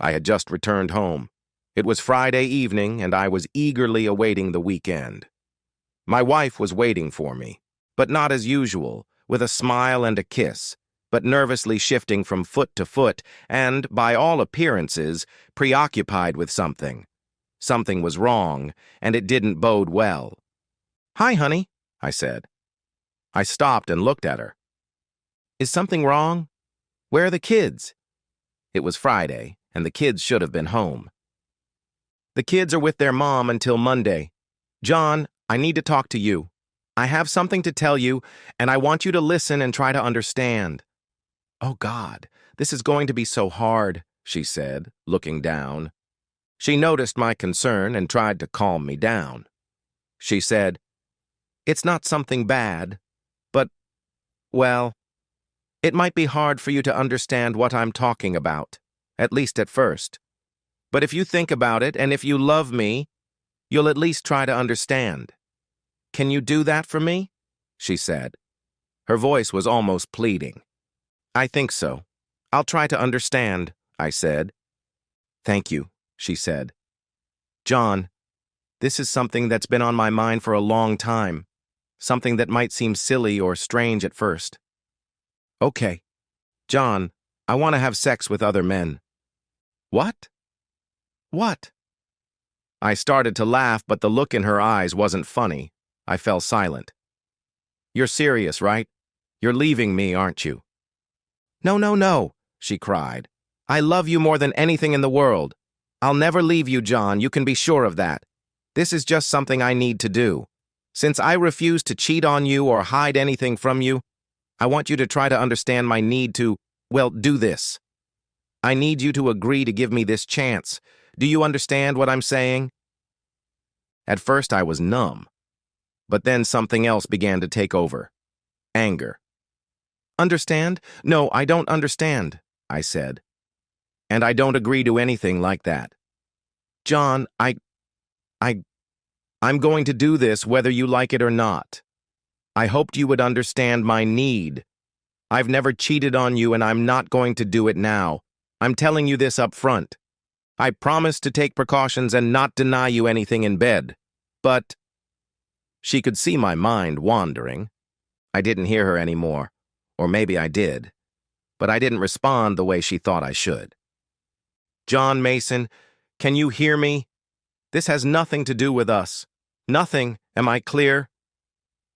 I had just returned home. It was Friday evening, and I was eagerly awaiting the weekend. My wife was waiting for me, but not as usual, with a smile and a kiss, but nervously shifting from foot to foot and, by all appearances, preoccupied with something. Something was wrong, and it didn't bode well. "Hi, honey," I said. I stopped and looked at her. "Is something wrong? Where are the kids?" It was Friday, and the kids should have been home. "The kids are with their mom until Monday. John, I need to talk to you. I have something to tell you, and I want you to listen and try to understand." "Oh, God, this is going to be so hard," she said, looking down. She noticed my concern and tried to calm me down. She said, "It's not something bad, but, well, it might be hard for you to understand what I'm talking about, at least at first. But if you think about it, and if you love me, you'll at least try to understand. Can you do that for me?" she said. Her voice was almost pleading. "I think so. I'll try to understand," I said. "Thank you," she said. "John, this is something that's been on my mind for a long time, something that might seem silly or strange at first. Okay. John, I want to have sex with other men." "What? What?" I started to laugh, but the look in her eyes wasn't funny. I fell silent. "You're serious, right? You're leaving me, aren't you?" "No, no, no," she cried. "I love you more than anything in the world. I'll never leave you, John, you can be sure of that. This is just something I need to do. Since I refuse to cheat on you or hide anything from you, I want you to try to understand my need to, well, do this. I need you to agree to give me this chance. Do you understand what I'm saying?" At first I was numb, but then something else began to take over. Anger. "Understand? No, I don't understand," I said. "And I don't agree to anything like that. John, I'm going to do this whether you like it or not. I hoped you would understand my need. I've never cheated on you, and I'm not going to do it now. I'm telling you this up front. I promise to take precautions and not deny you anything in bed. But—" She could see my mind wandering. I didn't hear her anymore, or maybe I did, but I didn't respond the way she thought I should. "John Mason, can you hear me? This has nothing to do with us. Nothing, am I clear?"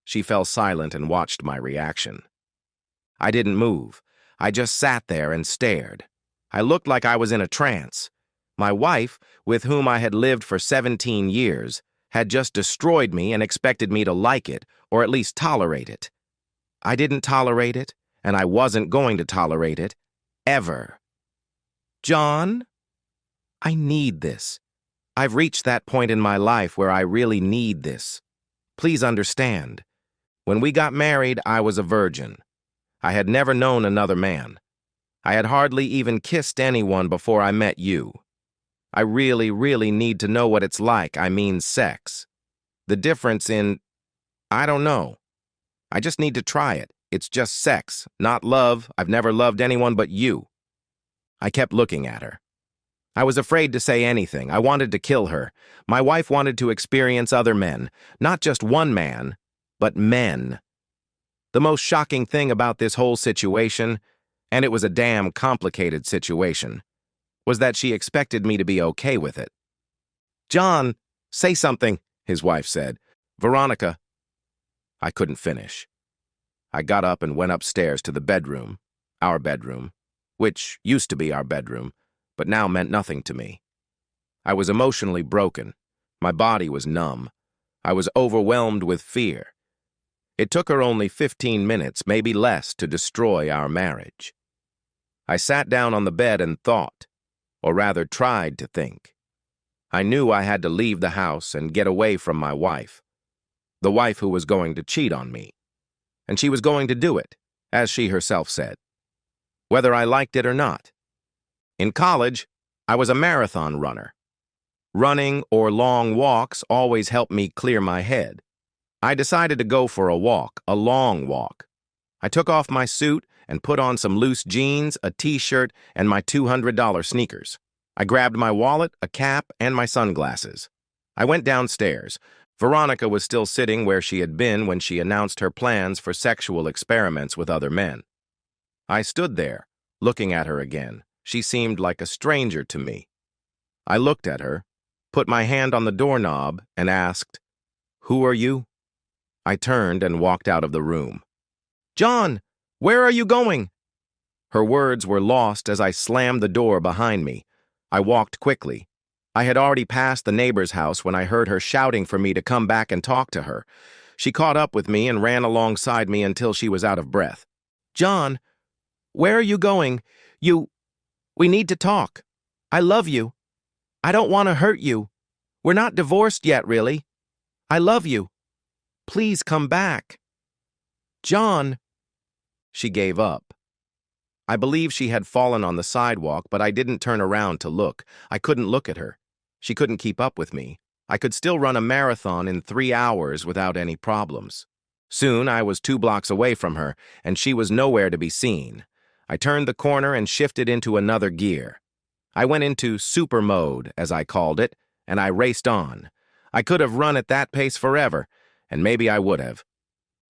She fell silent and watched my reaction. I didn't move. I just sat there and stared. I looked like I was in a trance. My wife, with whom I had lived for 17 years, had just destroyed me and expected me to like it, or at least tolerate it. I didn't tolerate it, and I wasn't going to tolerate it, ever. "John, I need this. I've reached that point in my life where I really need this. Please understand. When we got married, I was a virgin. I had never known another man. I had hardly even kissed anyone before I met you. I really, really need to know what it's like, I mean sex. The difference in, I don't know. I just need to try it. It's just sex, not love. I've never loved anyone but you." I kept looking at her. I was afraid to say anything. I wanted to kill her. My wife wanted to experience other men, not just one man, but men. The most shocking thing about this whole situation, and it was a damn complicated situation, was that she expected me to be okay with it. "John, say something," his wife said. "Veronica." I couldn't finish. I got up and went upstairs to the bedroom, our bedroom, which used to be our bedroom, but now meant nothing to me. I was emotionally broken. My body was numb. I was overwhelmed with fear. It took her only 15 minutes, maybe less, to destroy our marriage. I sat down on the bed and thought, or rather tried to think. I knew I had to leave the house and get away from my wife, the wife who was going to cheat on me. And she was going to do it, as she herself said, whether I liked it or not. In college, I was a marathon runner. Running or long walks always helped me clear my head. I decided to go for a walk, a long walk. I took off my suit and put on some loose jeans, a t-shirt, and my $200 sneakers. I grabbed my wallet, a cap, and my sunglasses. I went downstairs. Veronica was still sitting where she had been when she announced her plans for sexual experiments with other men. I stood there, looking at her again. She seemed like a stranger to me. I looked at her, put my hand on the doorknob, and asked, "Who are you?" I turned and walked out of the room. "John, where are you going?" Her words were lost as I slammed the door behind me. I walked quickly. I had already passed the neighbor's house when I heard her shouting for me to come back and talk to her. She caught up with me and ran alongside me until she was out of breath. "John, where are you going? We need to talk. I love you. I don't want to hurt you. We're not divorced yet, really. I love you. Please come back." "John." She gave up. I believe she had fallen on the sidewalk, but I didn't turn around to look. I couldn't look at her. She couldn't keep up with me. I could still run a marathon in 3 hours without any problems. Soon I was 2 blocks away from her, and she was nowhere to be seen. I turned the corner and shifted into another gear. I went into super mode, as I called it, and I raced on. I could have run at that pace forever, and maybe I would have.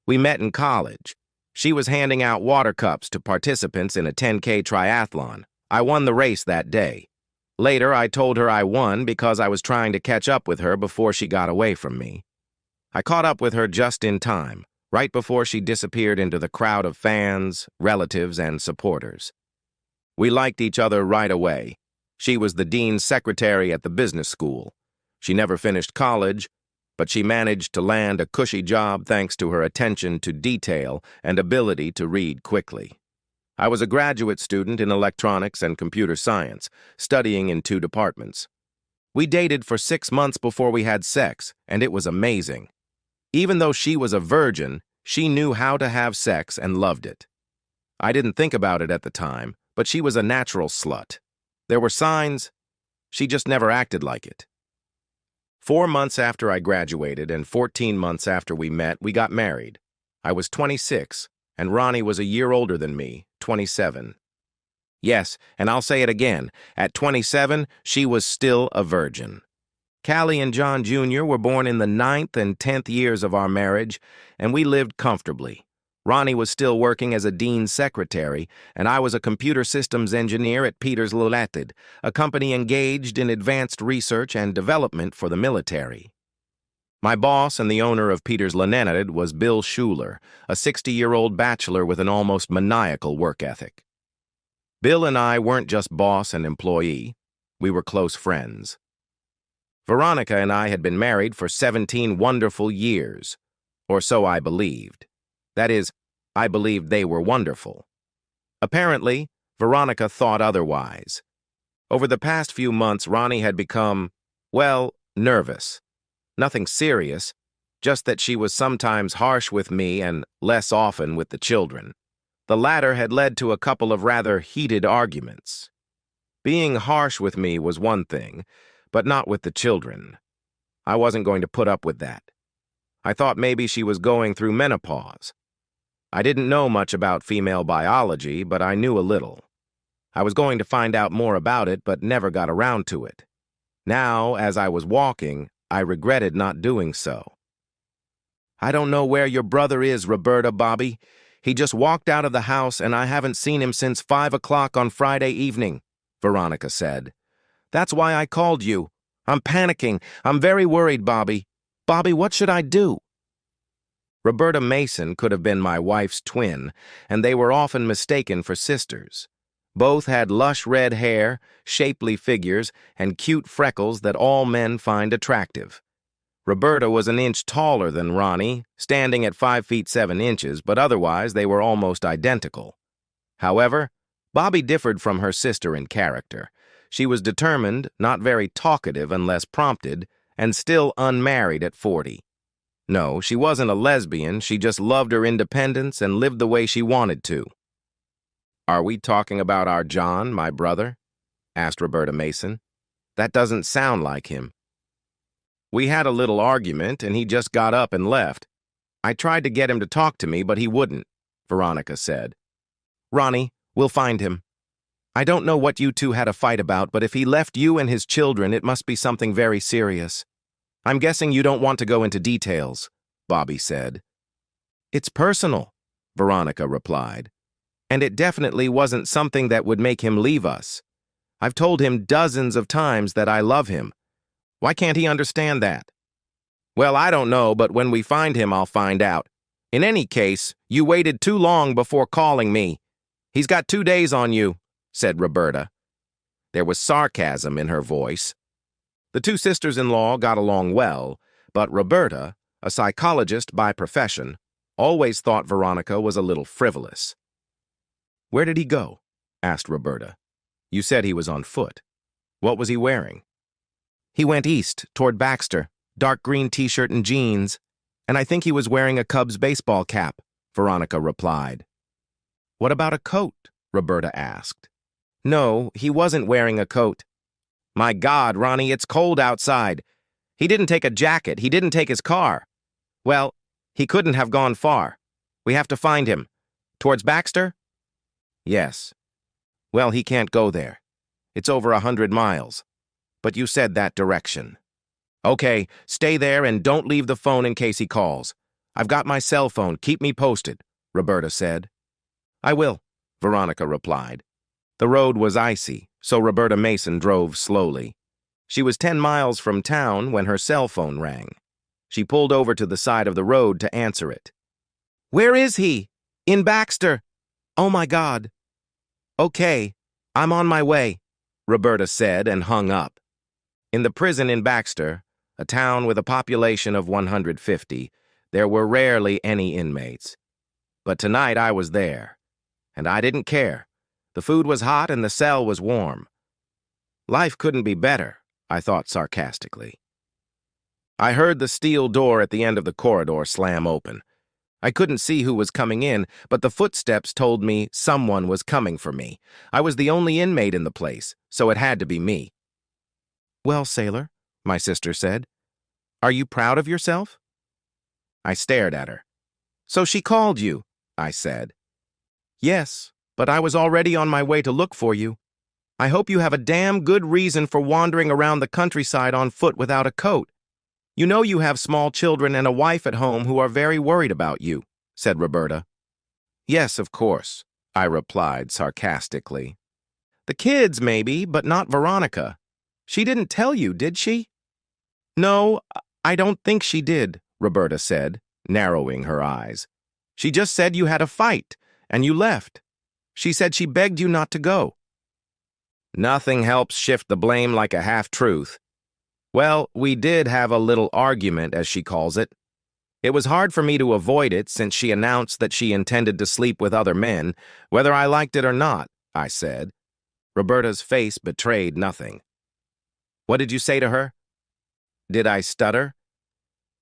We met in college. She was handing out water cups to participants in a 10K triathlon. I won the race that day. Later, I told her I won because I was trying to catch up with her before she got away from me. I caught up with her just in time, right before she disappeared into the crowd of fans, relatives, and supporters. We liked each other right away. She was the dean's secretary at the business school. She never finished college, but she managed to land a cushy job thanks to her attention to detail and ability to read quickly. I was a graduate student in electronics and computer science, studying in 2 departments. We dated for 6 months before we had sex, and it was amazing. Even though she was a virgin, she knew how to have sex and loved it. I didn't think about it at the time, but she was a natural slut. There were signs. She just never acted like it. 4 months after I graduated and 14 months after we met, we got married. I was 26, and Ronnie was a year older than me, 27. Yes, and I'll say it again, at 27, she was still a virgin. Callie and John Jr. were born in the 9th and 10th years of our marriage, and we lived comfortably. Ronnie was still working as a dean's secretary, and I was a computer systems engineer at Peters Limited, a company engaged in advanced research and development for the military. My boss and the owner of Peters Limited was Bill Schuler, a 60-year-old bachelor with an almost maniacal work ethic. Bill and I weren't just boss and employee, we were close friends. Veronica and I had been married for 17 wonderful years, or so I believed. That is, I believed they were wonderful. Apparently, Veronica thought otherwise. Over the past few months, Ronnie had become, well, nervous. Nothing serious, just that she was sometimes harsh with me and less often with the children. The latter had led to a couple of rather heated arguments. Being harsh with me was one thing, but not with the children. I wasn't going to put up with that. I thought maybe she was going through menopause. I didn't know much about female biology, but I knew a little. I was going to find out more about it, but never got around to it. Now, as I was walking, I regretted not doing so. "I don't know where your brother is, Roberta, Bobby. He just walked out of the house, and I haven't seen him since 5 o'clock on Friday evening," Veronica said. "That's why I called you. I'm panicking. I'm very worried, Bobby. Bobby, what should I do?" Roberta Mason could have been my wife's twin, and they were often mistaken for sisters. Both had lush red hair, shapely figures, and cute freckles that all men find attractive. Roberta was an inch taller than Ronnie, standing at 5 feet 7 inches, but otherwise they were almost identical. However, Bobby differed from her sister in character. She was determined, not very talkative unless prompted, and still unmarried at 40. No, she wasn't a lesbian, she just loved her independence and lived the way she wanted to. "Are we talking about our John, my brother?" asked Roberta Mason. "That doesn't sound like him." "We had a little argument, and he just got up and left. I tried to get him to talk to me, but he wouldn't," Veronica said. "Ronnie, we'll find him." I don't know what you two had a fight about, but if he left you and his children, it must be something very serious. I'm guessing you don't want to go into details, Bobby said. It's personal, Veronica replied. And it definitely wasn't something that would make him leave us. I've told him dozens of times that I love him. Why can't he understand that? Well, I don't know, but when we find him, I'll find out. In any case, you waited too long before calling me. He's got 2 days on you, said Roberta. There was sarcasm in her voice. The two sisters-in-law got along well, but Roberta, a psychologist by profession, always thought Veronica was a little frivolous. Where did he go? Asked Roberta. You said he was on foot. What was he wearing? He went east, toward Baxter, dark green t-shirt and jeans, and I think he was wearing a Cubs baseball cap, Veronica replied. What about a coat? Roberta asked. No, he wasn't wearing a coat. My God, Ronnie, it's cold outside. He didn't take a jacket. He didn't take his car. Well, he couldn't have gone far. We have to find him. Towards Baxter? Yes. Well, he can't go there. It's over 100 miles. But you said that direction. Okay, stay there and don't leave the phone in case he calls. I've got my cell phone. Keep me posted, Roberta said. I will, Veronica replied. The road was icy, so Roberta Mason drove slowly. She was 10 miles from town when her cell phone rang. She pulled over to the side of the road to answer it. Where is he? In Baxter. Oh, my God. Okay, I'm on my way, Roberta said and hung up. In the prison in Baxter, a town with a population of 150, there were rarely any inmates. But tonight I was there, and I didn't care. The food was hot and the cell was warm. Life couldn't be better, I thought sarcastically. I heard the steel door at the end of the corridor slam open. I couldn't see who was coming in, but the footsteps told me someone was coming for me. I was the only inmate in the place, so it had to be me. Well, sailor, my sister said, are you proud of yourself? I stared at her. So she called you, I said. Yes, but I was already on my way to look for you. I hope you have a damn good reason for wandering around the countryside on foot without a coat. You know you have small children and a wife at home who are very worried about you, said Roberta. Yes, of course, I replied sarcastically. The kids, maybe, but not Veronica. She didn't tell you, did she? No, I don't think she did, Roberta said, narrowing her eyes. She just said you had a fight, and you left. She said she begged you not to go. Nothing helps shift the blame like a half-truth. Well, we did have a little argument, as she calls it. It was hard for me to avoid it since she announced that she intended to sleep with other men, whether I liked it or not, I said. Roberta's face betrayed nothing. What did you say to her? Did I stutter?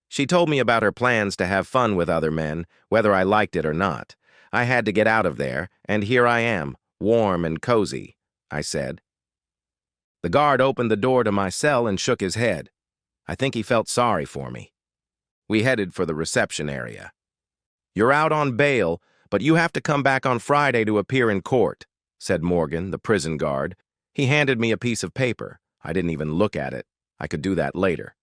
She told me about her plans to have fun with other men, whether I liked it or not. I had to get out of there, and here I am, warm and cozy, I said. The guard opened the door to my cell and shook his head. I think he felt sorry for me. We headed for the reception area. You're out on bail, but you have to come back on Friday to appear in court, said Morgan, the prison guard. He handed me a piece of paper. I didn't even look at it. I could do that later.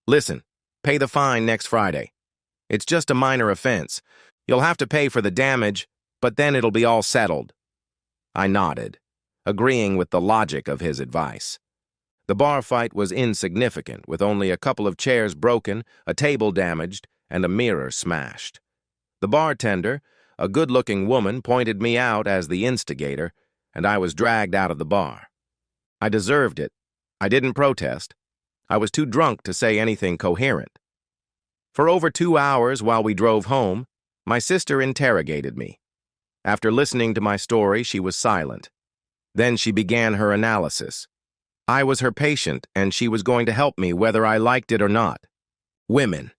Listen, pay the fine next Friday. It's just a minor offense. You'll have to pay for the damage, but then it'll be all settled. I nodded, agreeing with the logic of his advice. The bar fight was insignificant, with only a couple of chairs broken, a table damaged, and a mirror smashed. The bartender, a good-looking woman, pointed me out as the instigator, and I was dragged out of the bar. I deserved it. I didn't protest. I was too drunk to say anything coherent. For over 2 hours while we drove home, my sister interrogated me. After listening to my story, she was silent. Then she began her analysis. I was her patient, and she was going to help me whether I liked it or not. Women.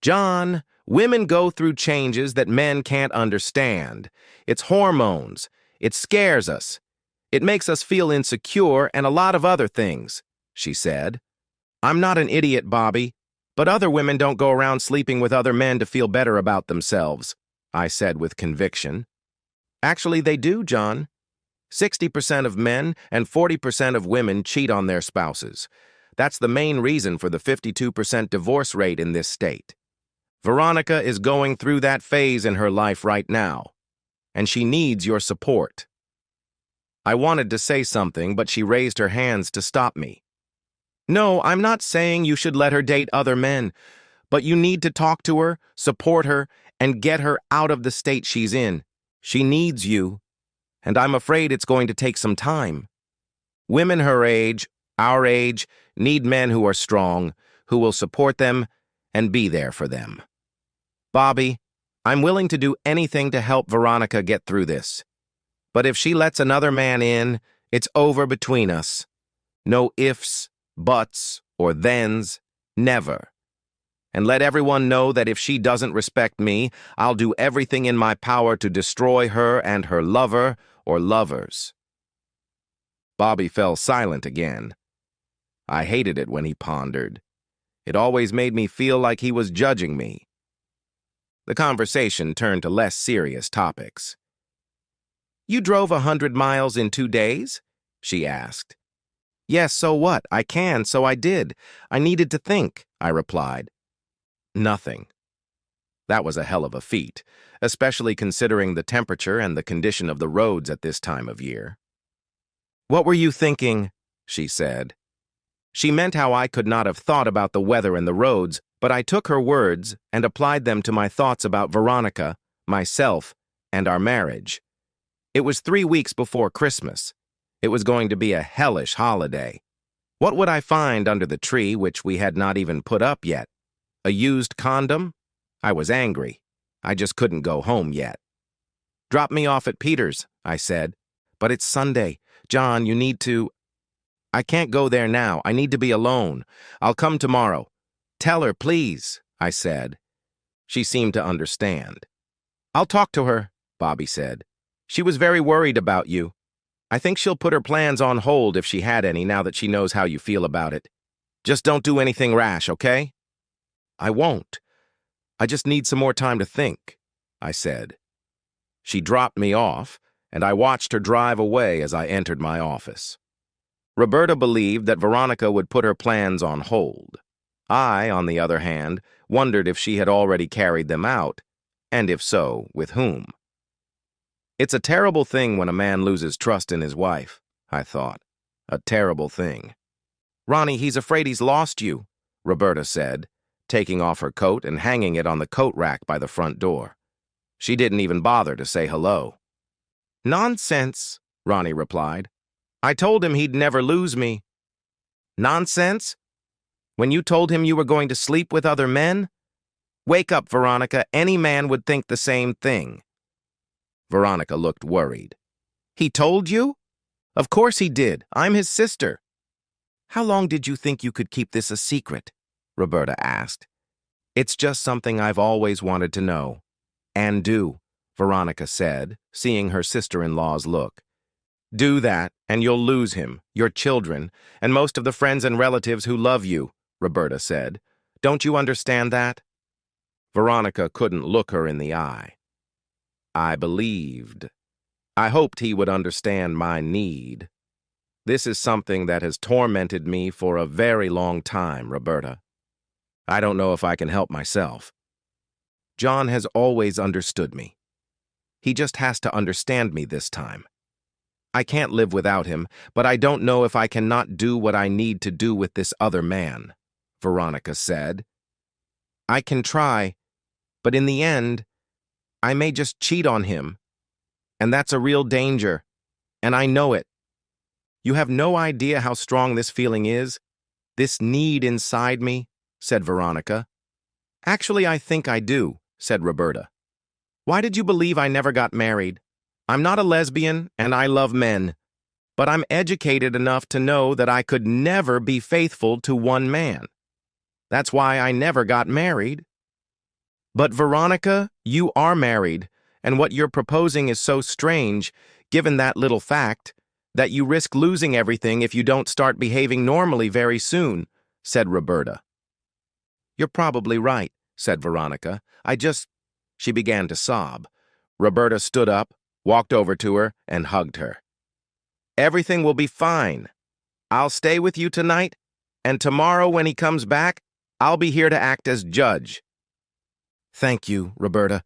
John, women go through changes that men can't understand. It's hormones. It scares us. It makes us feel insecure and a lot of other things, she said. I'm not an idiot, Bobby, but other women don't go around sleeping with other men to feel better about themselves, I said with conviction. Actually, they do, John. 60% of men and 40% of women cheat on their spouses. That's the main reason for the 52% divorce rate in this state. Veronica is going through that phase in her life right now, and she needs your support. I wanted to say something, but she raised her hands to stop me. No, I'm not saying you should let her date other men, but you need to talk to her, support her, and get her out of the state she's in. She needs you, and I'm afraid it's going to take some time. Women her age, our age, need men who are strong, who will support them and be there for them. Bobby, I'm willing to do anything to help Veronica get through this. But if she lets another man in, it's over between us. No ifs, buts, or thens, never. And let everyone know that if she doesn't respect me, I'll do everything in my power to destroy her and her lover or lovers. Bobby fell silent again. I hated it when he pondered. It always made me feel like he was judging me. The conversation turned to less serious topics. You drove 100 miles in 2 days? She asked. Yes, so what? I can, so I did. I needed to think, I replied. Nothing. That was a hell of a feat, especially considering the temperature and the condition of the roads at this time of year. What were you thinking? She said. She meant how I could not have thought about the weather and the roads, but I took her words and applied them to my thoughts about Veronica, myself, and our marriage. It was 3 weeks before Christmas. It was going to be a hellish holiday. What would I find under the tree which we had not even put up yet? A used condom? I was angry. I just couldn't go home yet. Drop me off at Peter's, I said. But it's Sunday. John, you need to... I can't go there now. I need to be alone. I'll come tomorrow. Tell her, please, I said. She seemed to understand. I'll talk to her, Bobby said. She was very worried about you. I think she'll put her plans on hold if she had any now that she knows how you feel about it. Just don't do anything rash, okay? I won't. I just need some more time to think, I said. She dropped me off, and I watched her drive away as I entered my office. Roberta believed that Veronica would put her plans on hold. I, on the other hand, wondered if she had already carried them out, and if so, with whom. It's a terrible thing when a man loses trust in his wife, I thought. A terrible thing. Ronnie, he's afraid he's lost you, Roberta said, taking off her coat and hanging it on the coat rack by the front door. She didn't even bother to say hello. Nonsense, Ronnie replied. I told him he'd never lose me. Nonsense? When you told him you were going to sleep with other men? Wake up, Veronica. Any man would think the same thing. Veronica looked worried. He told you? Of course he did. I'm his sister. How long did you think you could keep this a secret? Roberta asked. It's just something I've always wanted to know. And do, Veronica said, seeing her sister-in-law's look. Do that, and you'll lose him, your children, and most of the friends and relatives who love you, Roberta said. Don't you understand that? Veronica couldn't look her in the eye. I believed. I hoped he would understand my need. This is something that has tormented me for a very long time, Roberta. I don't know if I can help myself. John has always understood me. He just has to understand me this time. I can't live without him, but I don't know if I cannot do what I need to do with this other man, Veronica said. I can try, but in the end, I may just cheat on him. And that's a real danger, and I know it. You have no idea how strong this feeling is, this need inside me, said Veronica. Actually, I think I do, said Roberta. Why did you believe I never got married? I'm not a lesbian, and I love men. But I'm educated enough to know that I could never be faithful to one man. That's why I never got married. But Veronica, you are married, and what you're proposing is so strange, given that little fact, that you risk losing everything if you don't start behaving normally very soon, said Roberta. You're probably right, said Veronica. She began to sob. Roberta stood up, walked over to her, and hugged her. Everything will be fine. I'll stay with you tonight, and tomorrow when he comes back, I'll be here to act as judge. Thank you, Roberta.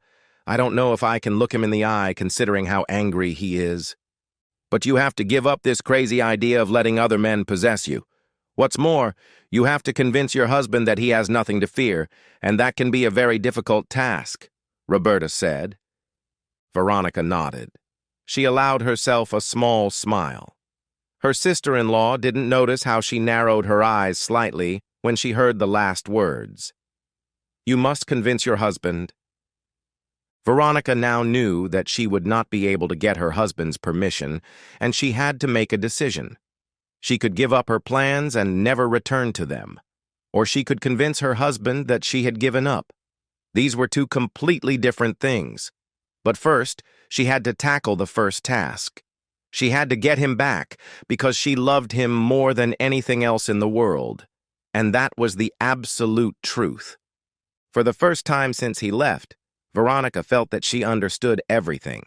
I don't know if I can look him in the eye considering how angry he is. But you have to give up this crazy idea of letting other men possess you. What's more, you have to convince your husband that he has nothing to fear, and that can be a very difficult task, Roberta said. Veronica nodded. She allowed herself a small smile. Her sister-in-law didn't notice how she narrowed her eyes slightly when she heard the last words. You must convince your husband. Veronica now knew that she would not be able to get her husband's permission, and she had to make a decision. She could give up her plans and never return to them, or she could convince her husband that she had given up. These were two completely different things. But first, she had to tackle the first task. She had to get him back because she loved him more than anything else in the world, and that was the absolute truth. For the first time since he left, Veronica felt that she understood everything.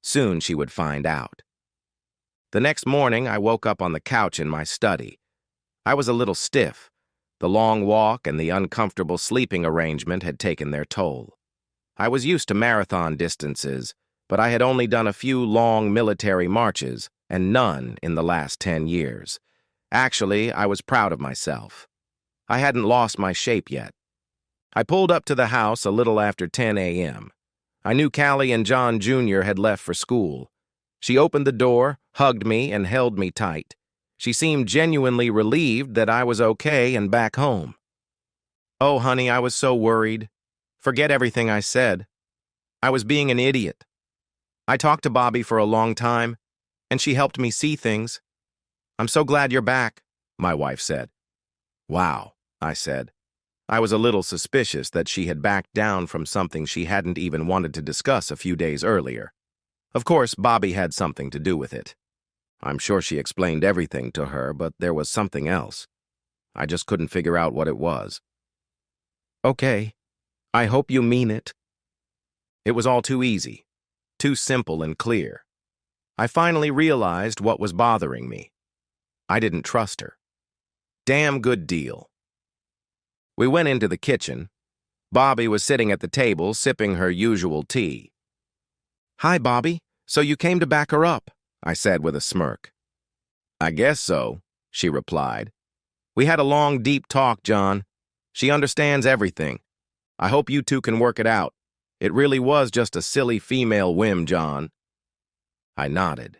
Soon she would find out. The next morning, I woke up on the couch in my study. I was a little stiff. The long walk and the uncomfortable sleeping arrangement had taken their toll. I was used to marathon distances, but I had only done a few long military marches, and none in the last 10 years. Actually, I was proud of myself. I hadn't lost my shape yet. I pulled up to the house a little after 10 a.m. I knew Callie and John Jr. had left for school. She opened the door, hugged me, and held me tight. She seemed genuinely relieved that I was okay and back home. Oh, honey, I was so worried. Forget everything I said. I was being an idiot. I talked to Bobby for a long time, and she helped me see things. I'm so glad you're back, my wife said. Wow, I said. I was a little suspicious that she had backed down from something she hadn't even wanted to discuss a few days earlier. Of course, Bobby had something to do with it. I'm sure she explained everything to her, but there was something else. I just couldn't figure out what it was. Okay, I hope you mean it. It was all too easy, too simple and clear. I finally realized what was bothering me. I didn't trust her. Damn good deal. We went into the kitchen. Bobby was sitting at the table, sipping her usual tea. Hi, Bobby. So you came to back her up, I said with a smirk. I guess so, she replied. We had a long, deep talk, John. She understands everything. I hope you two can work it out. It really was just a silly female whim, John. I nodded.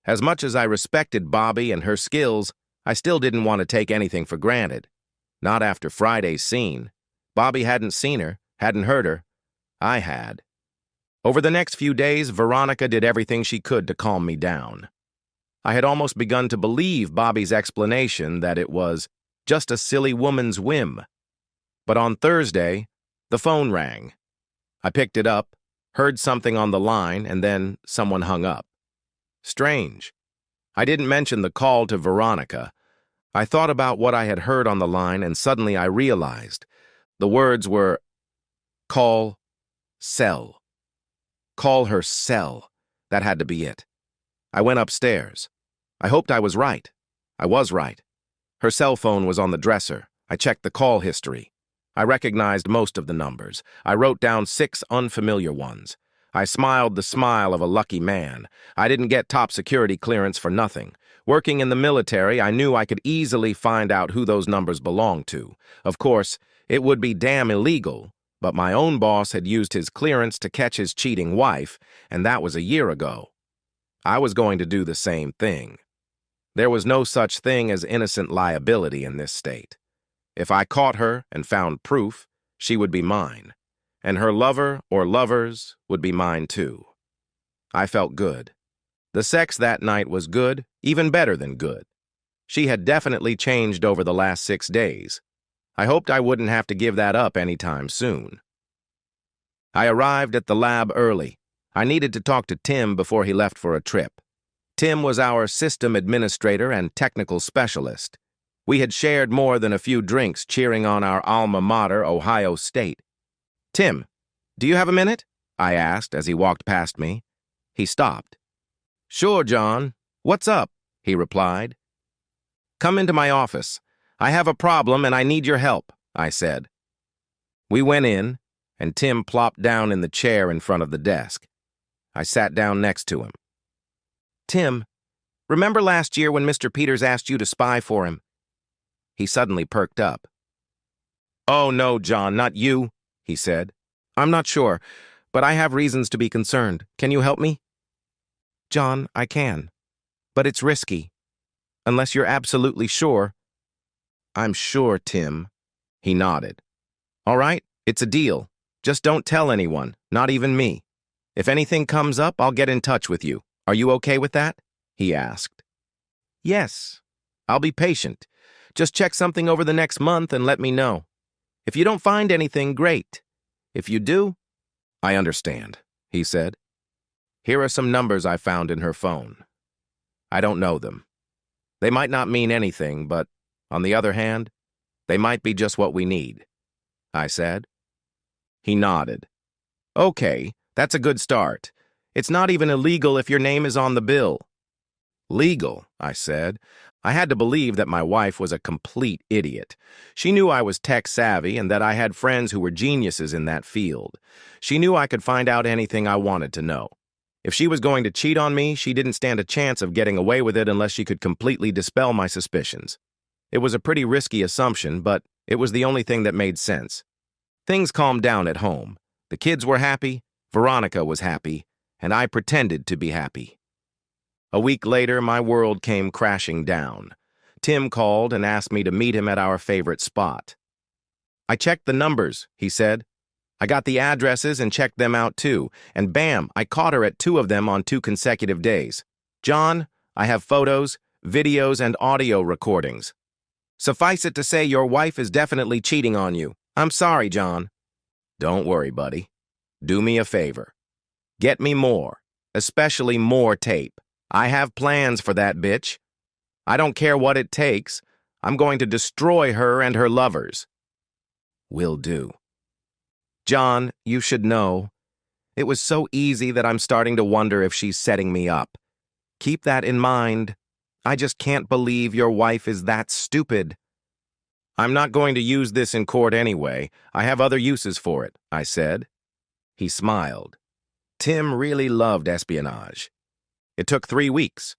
As much as I respected Bobby and her skills, I still didn't want to take anything for granted. Not after Friday's scene. Bobby hadn't seen her, hadn't heard her. I had. Over the next few days, Veronica did everything she could to calm me down. I had almost begun to believe Bobby's explanation that it was just a silly woman's whim. But on Thursday, the phone rang. I picked it up, heard something on the line, and then someone hung up. Strange. I didn't mention the call to Veronica. I thought about what I had heard on the line, and suddenly I realized. The words were, call, cell. Call her cell. That had to be it. I went upstairs. I hoped I was right. I was right. Her cell phone was on the dresser. I checked the call history. I recognized most of the numbers. I wrote down 6 unfamiliar ones. I smiled the smile of a lucky man. I didn't get top security clearance for nothing. Working in the military, I knew I could easily find out who those numbers belonged to. Of course, it would be damn illegal, but my own boss had used his clearance to catch his cheating wife, and that was a year ago. I was going to do the same thing. There was no such thing as innocent liability in this state. If I caught her and found proof, she would be mine, and her lover or lovers would be mine too. I felt good. The sex that night was good, even better than good. She had definitely changed over the last 6 days. I hoped I wouldn't have to give that up anytime soon. I arrived at the lab early. I needed to talk to Tim before he left for a trip. Tim was our system administrator and technical specialist. We had shared more than a few drinks cheering on our alma mater, Ohio State. Tim, do you have a minute? I asked as he walked past me. He stopped. Sure, John. "What's up?" he replied. "Come into my office. I have a problem and I need your help," I said. We went in, and Tim plopped down in the chair in front of the desk. I sat down next to him. "Tim, remember last year when Mr. Peters asked you to spy for him?" He suddenly perked up. "Oh, no, John, not you," he said. "I'm not sure, but I have reasons to be concerned. Can you help me?" "John, I can, but it's risky. Unless you're absolutely sure." "I'm sure, Tim." He nodded. "All right, it's a deal. Just don't tell anyone, not even me. If anything comes up, I'll get in touch with you. Are you okay with that?" he asked. "Yes. I'll be patient. Just check something over the next month and let me know. If you don't find anything, great. If you do..." "I understand," he said. "Here are some numbers I found in her phone. I don't know them. They might not mean anything, but, on the other hand, they might be just what we need," I said. He nodded. "Okay, that's a good start. It's not even illegal if your name is on the bill." "Legal," I said. I had to believe that my wife was a complete idiot. She knew I was tech-savvy and that I had friends who were geniuses in that field. She knew I could find out anything I wanted to know. If she was going to cheat on me, she didn't stand a chance of getting away with it unless she could completely dispel my suspicions. It was a pretty risky assumption, but it was the only thing that made sense. Things calmed down at home. The kids were happy, Veronica was happy, and I pretended to be happy. A week later, my world came crashing down. Tim called and asked me to meet him at our favorite spot. "I checked the numbers," he said. "I got the addresses and checked them out too, and bam, I caught her at 2 of them on 2 consecutive days. John, I have photos, videos, and audio recordings. Suffice it to say, your wife is definitely cheating on you. I'm sorry, John." "Don't worry, buddy. Do me a favor. Get me more, especially more tape. I have plans for that bitch. I don't care what it takes. I'm going to destroy her and her lovers." "Will do." "John, you should know. It was so easy that I'm starting to wonder if she's setting me up. Keep that in mind. I just can't believe your wife is that stupid." "I'm not going to use this in court anyway. I have other uses for it," I said. He smiled. Tim really loved espionage. It took 3 weeks.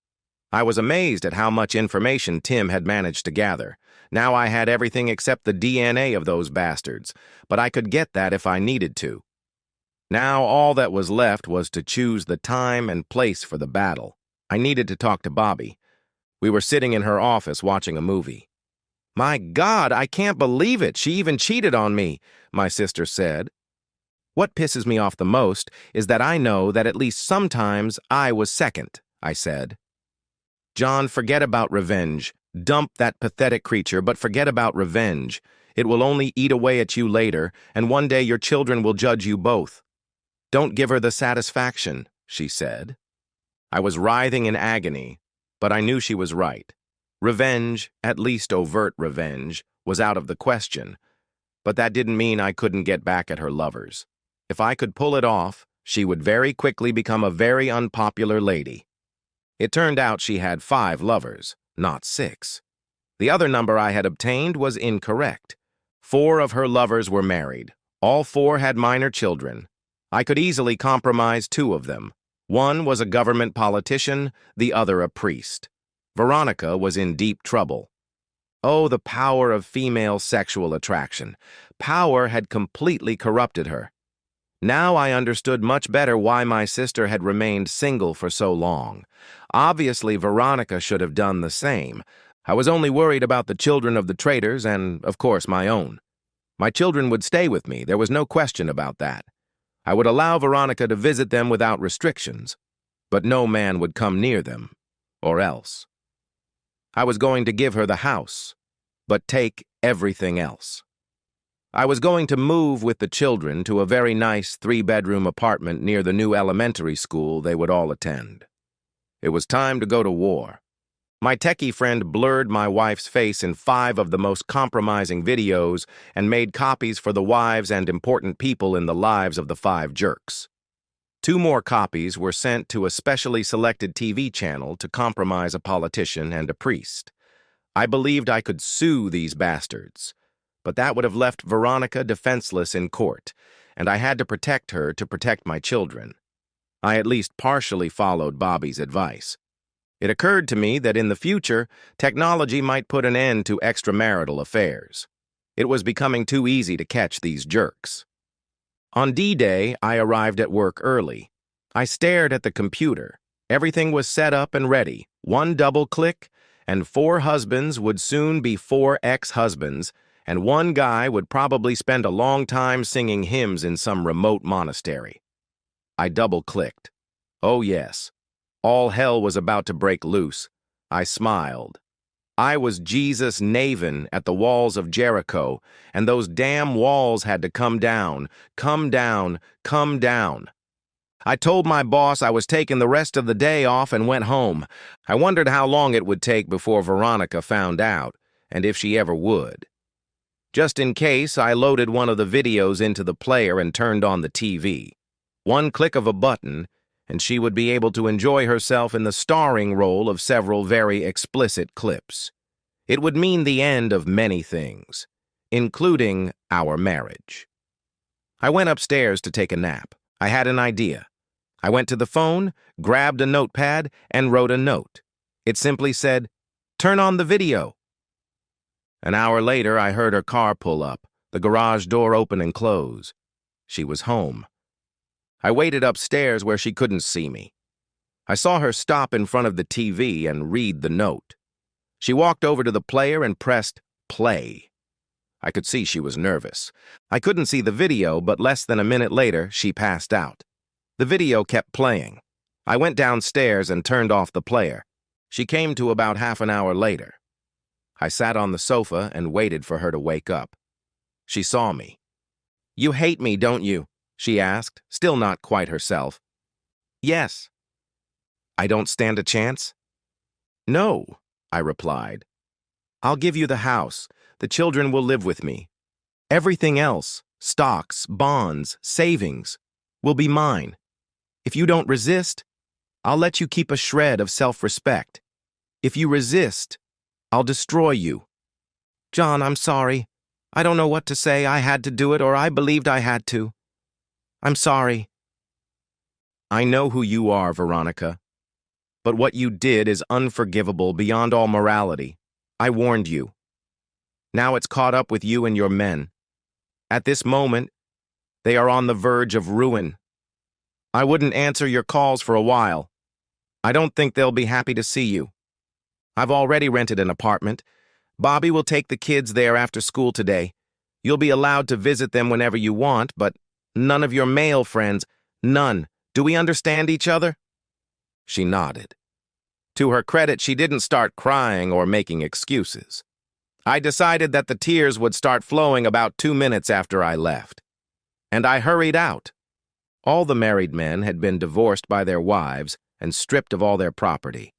I was amazed at how much information Tim had managed to gather. Now I had everything except the DNA of those bastards, but I could get that if I needed to. Now all that was left was to choose the time and place for the battle. I needed to talk to Bobby. We were sitting in her office watching a movie. "My God, I can't believe it. She even cheated on me," my sister said. "What pisses me off the most is that I know that at least sometimes I was second," I said. "John, forget about revenge. Dump that pathetic creature, but forget about revenge. It will only eat away at you later, and one day your children will judge you both. Don't give her the satisfaction," she said. I was writhing in agony, but I knew she was right. Revenge, at least overt revenge, was out of the question, but that didn't mean I couldn't get back at her lovers. If I could pull it off, she would very quickly become a very unpopular lady. It turned out she had 5 lovers, not 6. The other number I had obtained was incorrect. 4 of her lovers were married. All 4 had minor children. I could easily compromise 2 of them. One was a government politician, the other a priest. Veronica was in deep trouble. Oh, the power of female sexual attraction. Power had completely corrupted her. Now I understood much better why my sister had remained single for so long. Obviously, Veronica should have done the same. I was only worried about the children of the traitors and, of course, my own. My children would stay with me. There was no question about that. I would allow Veronica to visit them without restrictions, but no man would come near them, or else. I was going to give her the house, but take everything else. I was going to move with the children to a very nice 3-bedroom apartment near the new elementary school they would all attend. It was time to go to war. My techie friend blurred my wife's face in 5 of the most compromising videos and made copies for the wives and important people in the lives of the 5 jerks. 2 more copies were sent to a specially selected TV channel to compromise a politician and a priest. I believed I could sue these bastards, but that would have left Veronica defenseless in court, and I had to protect her to protect my children. I at least partially followed Bobby's advice. It occurred to me that in the future, technology might put an end to extramarital affairs. It was becoming too easy to catch these jerks. On D-Day, I arrived at work early. I stared at the computer. Everything was set up and ready. One double click, and 4 husbands would soon be 4 ex-husbands, and one guy would probably spend a long time singing hymns in some remote monastery. I double-clicked. Oh yes, all hell was about to break loose. I smiled. I was Jesus Navin at the walls of Jericho, and those damn walls had to come down, come down, come down. I told my boss I was taking the rest of the day off and went home. I wondered how long it would take before Veronica found out, and if she ever would. Just in case, I loaded one of the videos into the player and turned on the TV. One click of a button, and she would be able to enjoy herself in the starring role of several very explicit clips. It would mean the end of many things, including our marriage. I went upstairs to take a nap. I had an idea. I went to the phone, grabbed a notepad, and wrote a note. It simply said, "Turn on the video." An hour later, I heard her car pull up, the garage door open and close. She was home. I waited upstairs where she couldn't see me. I saw her stop in front of the TV and read the note. She walked over to the player and pressed play. I could see she was nervous. I couldn't see the video, but less than a minute later, she passed out. The video kept playing. I went downstairs and turned off the player. She came to about half an hour later. I sat on the sofa and waited for her to wake up. She saw me. "You hate me, don't you?" she asked, still not quite herself. "Yes." "I don't stand a chance?" "No," I replied. "I'll give you the house. The children will live with me. Everything else, stocks, bonds, savings, will be mine. If you don't resist, I'll let you keep a shred of self-respect. If you resist, I'll destroy you." "John, I'm sorry. I don't know what to say. I had to do it, or I believed I had to. I'm sorry." "I know who you are, Veronica. But what you did is unforgivable beyond all morality. I warned you. Now it's caught up with you and your men. At this moment, they are on the verge of ruin. I wouldn't answer your calls for a while. I don't think they'll be happy to see you. I've already rented an apartment. Bobby will take the kids there after school today. You'll be allowed to visit them whenever you want, but none of your male friends, none. Do we understand each other?" She nodded. To her credit, she didn't start crying or making excuses. I decided that the tears would start flowing about 2 minutes after I left. And I hurried out. All the married men had been divorced by their wives and stripped of all their property.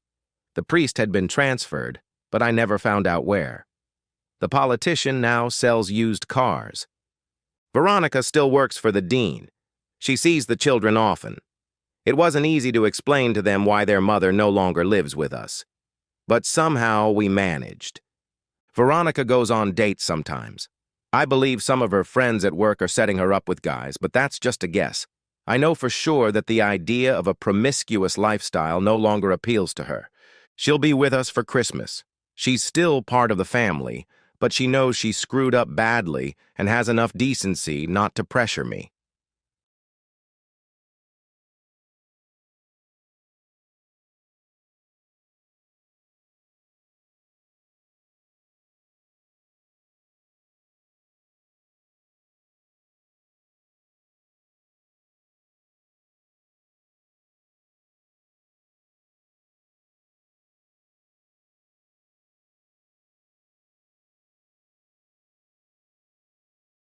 The priest had been transferred, but I never found out where. The politician now sells used cars. Veronica still works for the dean. She sees the children often. It wasn't easy to explain to them why their mother no longer lives with us. But somehow we managed. Veronica goes on dates sometimes. I believe some of her friends at work are setting her up with guys, but that's just a guess. I know for sure that the idea of a promiscuous lifestyle no longer appeals to her. She'll be with us for Christmas. She's still part of the family, but she knows she screwed up badly and has enough decency not to pressure me.